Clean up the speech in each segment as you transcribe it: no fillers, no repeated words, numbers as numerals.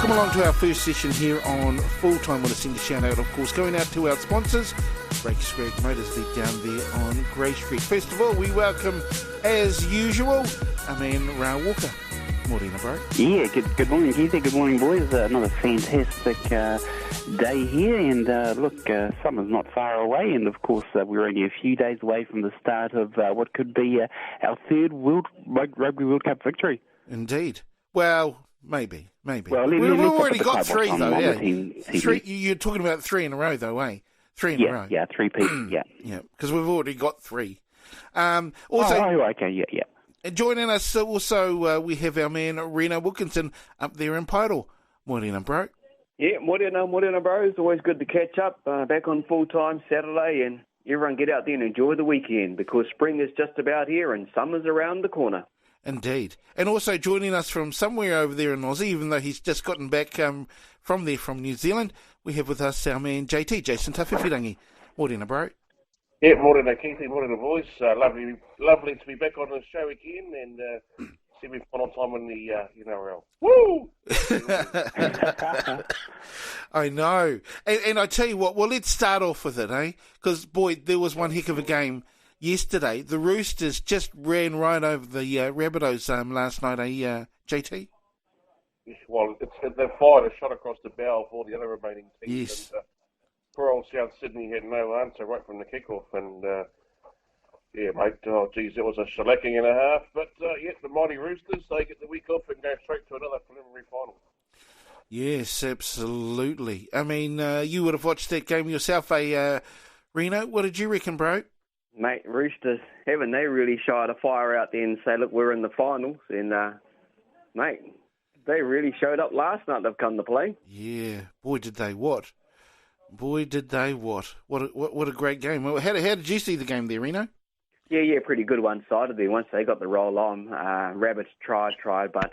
Welcome along to our first session here on Full-Time. I want to send a shout out, of course, going out to our sponsors, Break Motors, they're down there on Grey Street. First of all, we welcome, as usual, our man Raa Walker. Morena, bro. Yeah, good morning, Keithy. Good morning, boys. Another fantastic day here, and look, summer's not far away, and of course we're only a few days away from the start of what could be our third Rugby World Cup victory. Indeed. Well, maybe. Well, We've already got three, though, yeah. Three, you're talking about three in a row, though, eh? Three in a row. Yeah, three-peat, yeah. Yeah, because we've already got three. Okay, yeah. Joining us also, we have our man Rino Wilkinson up there in Podal. Morena, bro. Yeah, morena, bro. It's always good to catch up. Back on Full-Time Saturday, and everyone get out there and enjoy the weekend because spring is just about here and summer's around the corner. Indeed. And also joining us from somewhere over there in Aussie, even though he's just gotten back from New Zealand, we have with us our man JT, Jason Tawhiwhirangi. Morena, bro. Yeah, morena, Keithy, morena, boys. Lovely to be back on the show again and see me on time in the NRL. Woo! I know. And I tell you what, well, let's start off with it, eh? Because, boy, there was one heck of a game yesterday. The Roosters just ran right over the Rabbitohs last night, JT? Well, they've fired a shot across the bow of all the other remaining teams. Yes. And, poor old South Sydney had no answer right from the kickoff. And, yeah, mate, it was a shellacking and a half. But, the mighty Roosters, they get the week off and go straight to another preliminary final. Yes, absolutely. I mean, you would have watched that game yourself, Reno? What did you reckon, bro? Mate, Roosters, haven't they really shied a fire out there and say, look, we're in the finals? And, mate, they really showed up last night. They've come to play. Yeah, boy, did they what? What a great game. Well, how did you see the game there, Reno? Yeah, pretty good one-sided there. Once they got the roll on, Rabbits tried, but,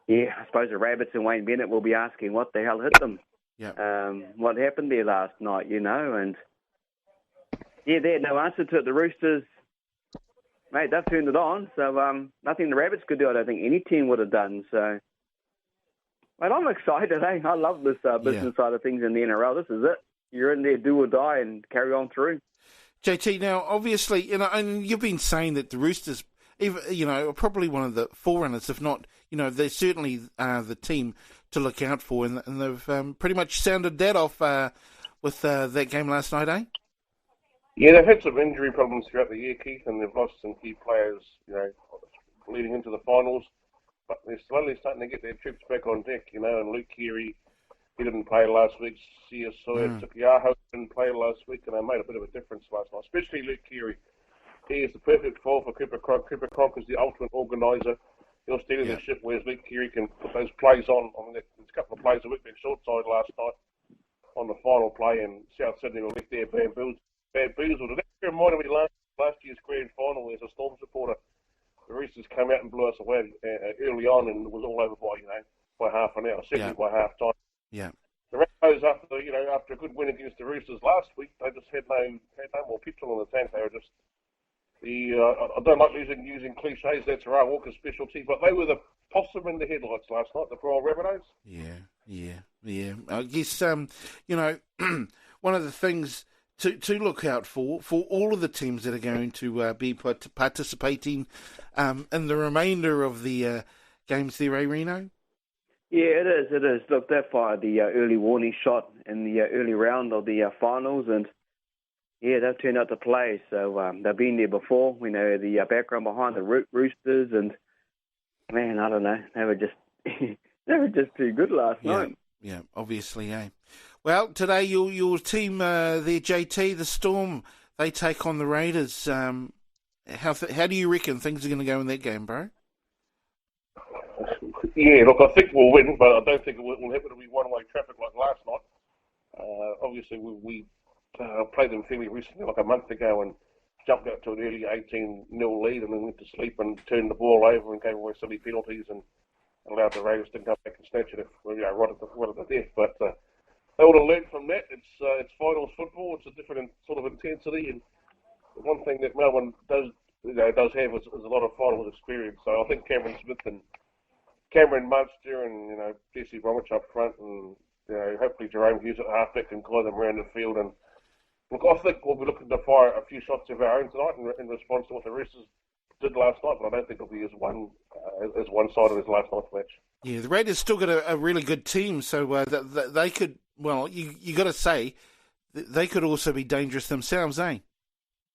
yeah, I suppose the Rabbits and Wayne Bennett will be asking what the hell hit them. Yeah. What happened there last night, and... yeah, they had no answer to it. The Roosters, mate, they've turned it on. So nothing the Rabbits could do, I don't think any team would have done. So, mate, I'm excited, eh? I love this business side of things in the NRL. This is it. You're in there, do or die, and carry on through. JT, now, obviously, and you've been saying that the Roosters, are probably one of the forerunners, if not, they certainly are the team to look out for. And they've pretty much sounded that off with that game last night, eh? Yeah, they've had some injury problems throughout the year, Keith, and they've lost some key players, leading into the finals. But they're slowly starting to get their troops back on deck, and Luke Keary, he didn't play last week. Sia Soya Tukiaho didn't play last week, and they made a bit of a difference last night, especially Luke Keary. He is the perfect foil for Cooper Cronk. Cooper Cronk is the ultimate organiser. He'll steady the ship, whereas Luke Keary can put those plays on. I mean, there's a couple of plays that worked their short side last night on the final play, and South Sydney were left there bamboozled. It reminded me last year's grand final as a Storm supporter. The Roosters came out and blew us away early on, and it was all over by half an hour, certainly by half time. Yeah. The Rabbitohs, after a good win against the Roosters last week, they just had no more petrol in the tank. They were just I don't like using cliches. That's Raa Walker's specialty, but they were the possum in the headlights last night. The Royal Rabbitohs. Yeah. I guess one of the things to look out for all of the teams that are going to be participating in the remainder of the games there, Reno? Yeah, it is. Look, they fired the early warning shot in the early round of the finals, and yeah, they've turned out to play. So they've been there before. We know the background behind the Roosters, and man, I don't know, they were just too good last night. Yeah, obviously, eh? Well, today your team there, JT, the Storm, they take on the Raiders. How do you reckon things are going to go in that game, bro? Yeah, look, I think we'll win, but I don't think it will happen to be one-way traffic like last night. Obviously, we played them fairly recently, like a month ago, and jumped out to an early 18-0 lead and then went to sleep and turned the ball over and gave away silly penalties and allowed the Raiders to come back and snatch it right at the death. But they would have learned from that. It's finals football. It's a different sort of intensity, and the one thing that Melbourne does have is a lot of finals experience. So I think Cameron Smith and Cameron Munster and, Jesse Bromwich up front, and, hopefully Jerome Hughes at halfback can guide them around the field. And look, I think we'll be looking to fire a few shots of our own tonight in response to what the Roosters did last night, but I don't think it'll be as one-sided as last night's match. Yeah, the Raiders still got a really good team, so they could, well, you got to say, they could also be dangerous themselves, eh?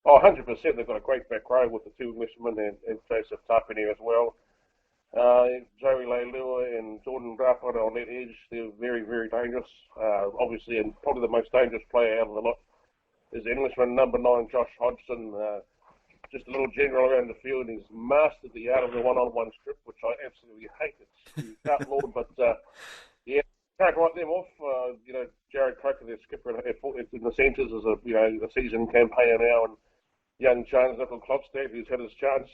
Oh, 100%. They've got a great back row with the two Englishmen and Joseph Tapine as well. Joey Leilua and Jordan Grafton on that edge, they're very, very dangerous. Obviously, and probably the most dangerous player out of the lot is Englishman number 9, Josh Hodgson. Just a little general around the field. He's mastered the art of the one-on-one script, which I absolutely hate. It's outlawed, but can't write them off. Jared Croker, their skipper in the centres, is a seasoned campaigner now, and young Charles Klopstad, who's had his chance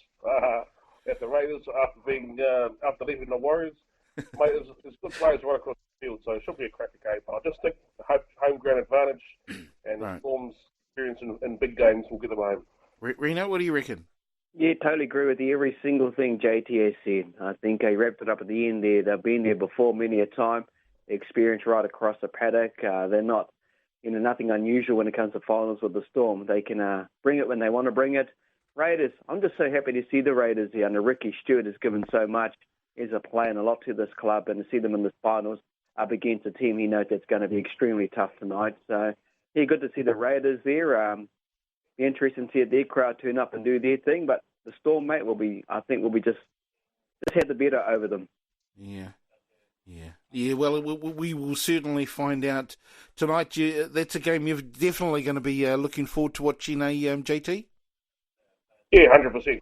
at the Raiders after leaving the Warriors. Mate, there's good players right across the field, so it should be a cracker game. But I just think the home ground advantage and the Storm's experience in big games will get them home. Reno, what do you reckon? Yeah, totally agree with you. Every single thing JT has said. I think he wrapped it up at the end there. They've been there before many a time. Experience right across the paddock. They're not, nothing unusual when it comes to finals with the Storm. They can bring it when they want to bring it. Raiders, I'm just so happy to see the Raiders here. And Ricky Stewart has given so much. He's playing a lot to this club, and to see them in the finals up against a team he knows that's going to be extremely tough tonight. So, yeah, good to see the Raiders there. Be interesting to see their crowd turn up and do their thing, but the Storm, mate, will be just have the better over them. Yeah. Well, we will certainly find out tonight. That's a game you're definitely going to be looking forward to watching, JT. Yeah, 100%.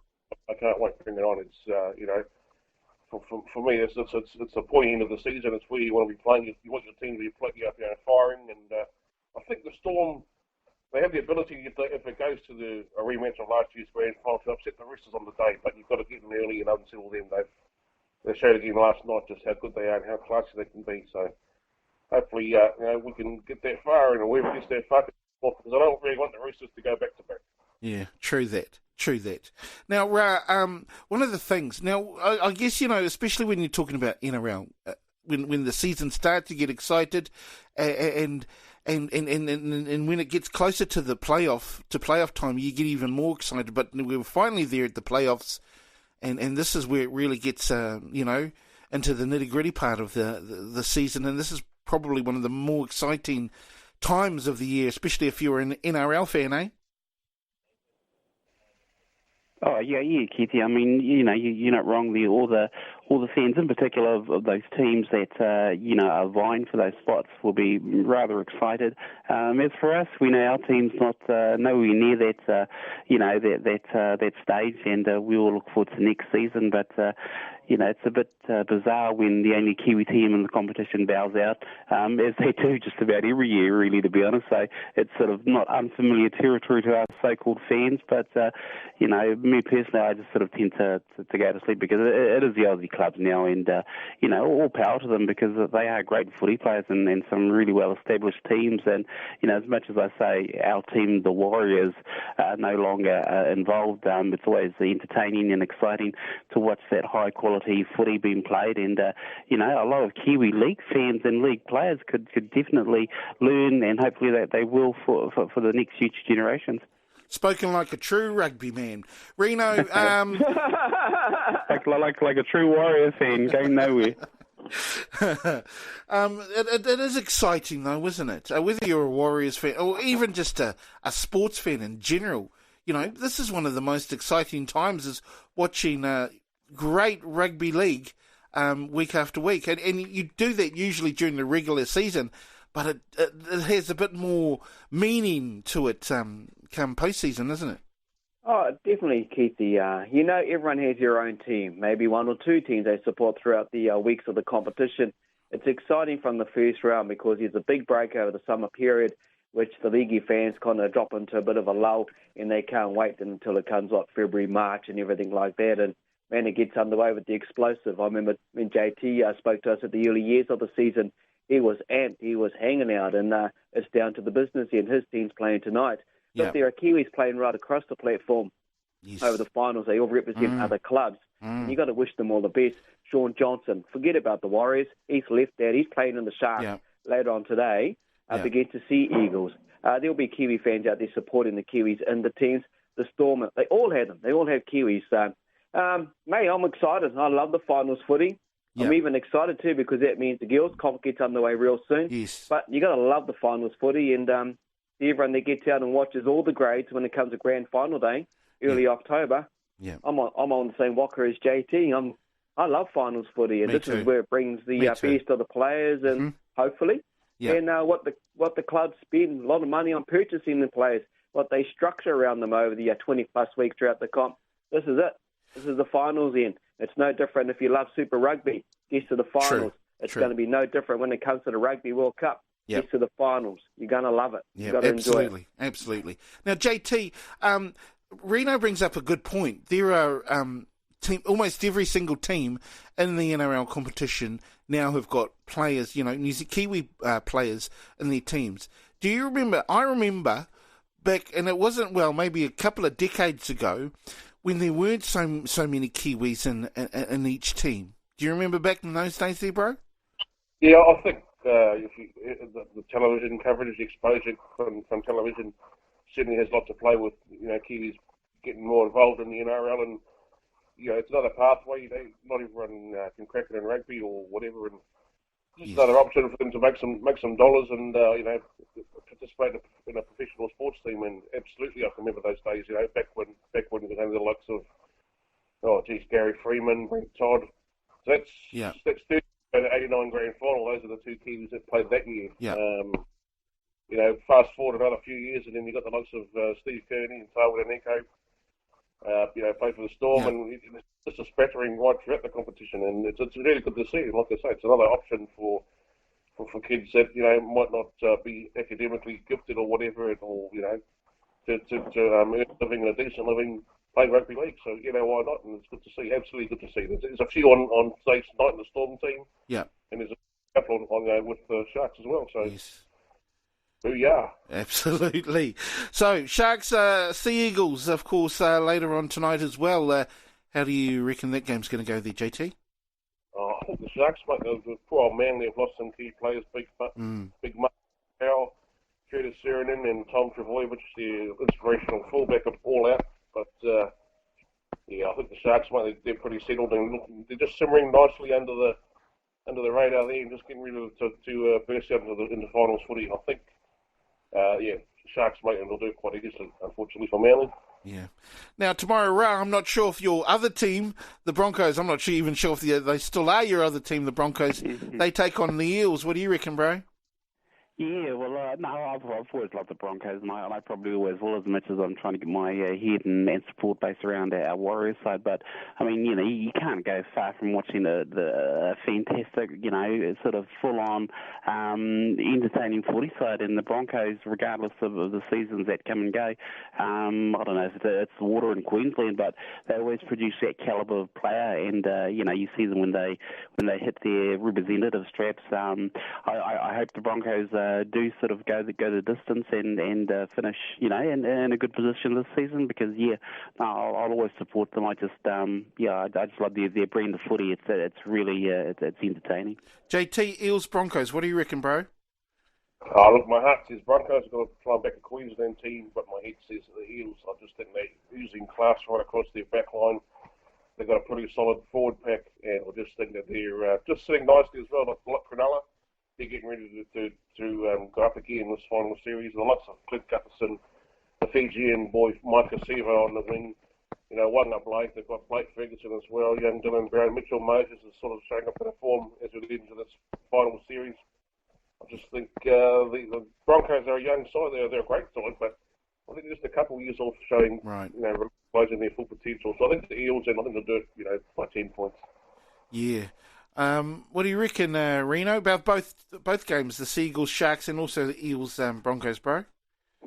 I can't wait to bring it on. It's for me, it's the point end of the season. It's where you want to be playing. You want your team to be playing up there and firing, and I think the Storm. They have the ability, if it goes to a rematch of last year's grand final, to upset the Roosters on the day, but you've got to get them early and unsettle them. They showed again last night just how good they are and how classy they can be. So hopefully, we can get that far, and whoever gets that far, because I don't really want the Roosters to go back to back. Yeah, true that. Now, one of the things, I guess, especially when you're talking about NRL, when the season starts, you get excited, and when it gets closer to the playoff time, you get even more excited. But we're finally there at the playoffs, and this is where it really gets, into the nitty-gritty part of the season. And this is probably one of the more exciting times of the year, especially if you're an NRL fan, eh? Oh yeah, Keithy. I mean, you're not wrong there. All the fans, in particular of those teams that are vying for those spots, will be rather excited. As for us, we know our team's not nowhere near that that stage, and we will look forward to next season. But it's a bit bizarre when the only Kiwi team in the competition bows out, as they do just about every year, really, to be honest. So it's sort of not unfamiliar territory to our so-called fans. But me personally, I just sort of tend to go to sleep, because it is the Aussie clubs now, and all power to them, because they are great footy players and some really well-established teams. And as much as I say our team, the Warriors, are no longer involved, it's always entertaining and exciting to watch that high-quality footy being played. And a lot of Kiwi league fans and league players could definitely learn, and hopefully that they will for the next future generations. Spoken like a true rugby man. Reno, like a true Warrior fan, going nowhere. It is exciting though, isn't it? Whether you're a Warriors fan or even just a sports fan in general, this is one of the most exciting times, is watching great rugby league week after week. And you do that usually during the regular season, but it has a bit more meaning to it come postseason, isn't it? Oh, definitely, Keithy. Everyone has their own team, maybe one or two teams they support throughout the weeks of the competition. It's exciting from the first round, because there's a big break over the summer period, which the league fans kind of drop into a bit of a lull, and they can't wait until it comes February, March and everything like that. And man, it gets underway with the explosive. I remember when JT spoke to us at the early years of the season, he was amped, he was hanging out, and it's down to the business end. His team's playing tonight. But there are Kiwis playing right across the platform over the finals. They all represent other clubs. And you got to wish them all the best. Sean Johnson, forget about the Warriors. He's left that. He's playing in the Sharks later on today up against the Sea Eagles. There'll be Kiwi fans out there supporting the Kiwis and the teams. The Storm, they all have them. They all have Kiwis. Mate, I'm excited. I love the finals footy. Yep. I'm even excited too because that means the girls' comp gets underway real soon. Yes. But you got to love the finals footy, and everyone that gets out and watches all the grades when it comes to grand final day, early October. Yeah. I'm on the same walker as JT. I love finals footy, and is where it brings the best of the players, and hopefully, and what the clubs spend a lot of money on purchasing the players, what they structure around them over the 20+ weeks throughout the comp. This is it. This is the finals in. It's no different if you love Super Rugby. Gets to the finals. It's going to be no different when it comes to the Rugby World Cup. Yep. Gets to the finals. You're going to love it. You've got to enjoy it. Absolutely. Now, JT, Reno brings up a good point. There are almost every single team in the NRL competition now have got players, Kiwi players in their teams. Do you remember? I remember back, and it wasn't, maybe a couple of decades ago, when there weren't so many Kiwis in each team. Do you remember back in those days there, bro? Yeah, I think the television coverage, the exposure from television certainly has a lot to play with, Kiwis getting more involved in the NRL, and, it's another pathway. Not everyone can crack it in rugby or whatever, and it's another option for them to make some dollars and, participate in a professional sports team. And absolutely, I can remember those days, back when we had the likes of, Gary Freeman, Brent Todd. So that's 30 out of 89 grand final. Those are the two Kiwis that played that year. Yeah. Fast forward another few years, and then you got the likes of Steve Kearney and Tawhiwhirangi, played for the Storm, and it's just a spattering right throughout the competition, and it's really good to see. And like I say, it's another option for kids that might not be academically gifted or whatever, or to earn a living and a decent living, play rugby league. So why not? And it's good to see. Absolutely good to see. There's a few on stage tonight in the Storm team. Yeah. And there's a couple on with the Sharks as well. So. Yes. Booyah. Absolutely. So, Sharks, Sea Eagles, of course, later on tonight as well. How do you reckon that game's going to go there, JT? I think the Sharks, mate, the poor old Manly have lost some key players. Big Mark Powell, Curtis Sirenen, and Tom Travojevic, the inspirational fullback, are all out. But, I think the Sharks, mate, they're pretty settled, and they're just simmering nicely under the radar there and just getting ready to burst out into finals footy. I think, Sharks, mate, and they'll do it quite easily, unfortunately, for Manly. Yeah. Now, tomorrow, Raa, I'm not sure if your other team, the Broncos, I'm not even sure if they still are your other team, the Broncos, they take on the Eels. What do you reckon, bro? Yeah, well, no, I've always loved the Broncos, and I probably always will, as much as I'm trying to get my head and support base around our Warriors side. But, I mean, you can't go far from watching the fantastic, sort of full-on entertaining footy side. And the Broncos, regardless of the seasons that come and go, I don't know if it's the water in Queensland, but they always produce that calibre of player. And, you see them when they hit their representative straps. I hope the Broncos do sort of go the distance and finish, in a good position this season, because I'll always support them. I just love their brand of footy. It's really it's entertaining. JT, Eels Broncos, what do you reckon, bro? Oh, look, my heart says Broncos are going to try and back a Queensland team, but my head says the Eels. I just think they're using class right across their back line. They've got a pretty solid forward pack, and I just think that they're just sitting nicely as well. Like Cronulla, they're getting ready to go up again in this final series. The likes of Clint Gutherson, the Fijian boy Micah Seva on the wing, one up Blake. They've got Blake Ferguson as well, young Dylan Brown. Mitchell Moses is sort of showing up in a form as we get into this final series. I just think the Broncos are a young side. They're a great side, but I think just a couple of years off showing, realising their full potential. So I think the Eels, and I think they'll do it, by 10 points. Yeah. What do you reckon, Reno, about both games, the Seagulls, Sharks, and also the Eels, Broncos, bro?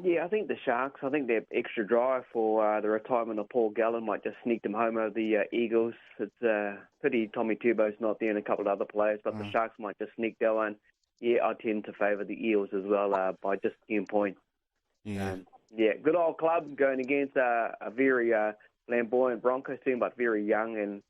Yeah, I think the Sharks, I think their extra drive for the retirement of Paul Gallen might just sneak them home over the Eagles. It's pity Tommy Turbo's not there and a couple of other players, but the Sharks might just sneak that one. Yeah, I tend to favour the Eels as well by just 10 points. Yeah. Good old club going against a very flamboyant Broncos team, but very young, and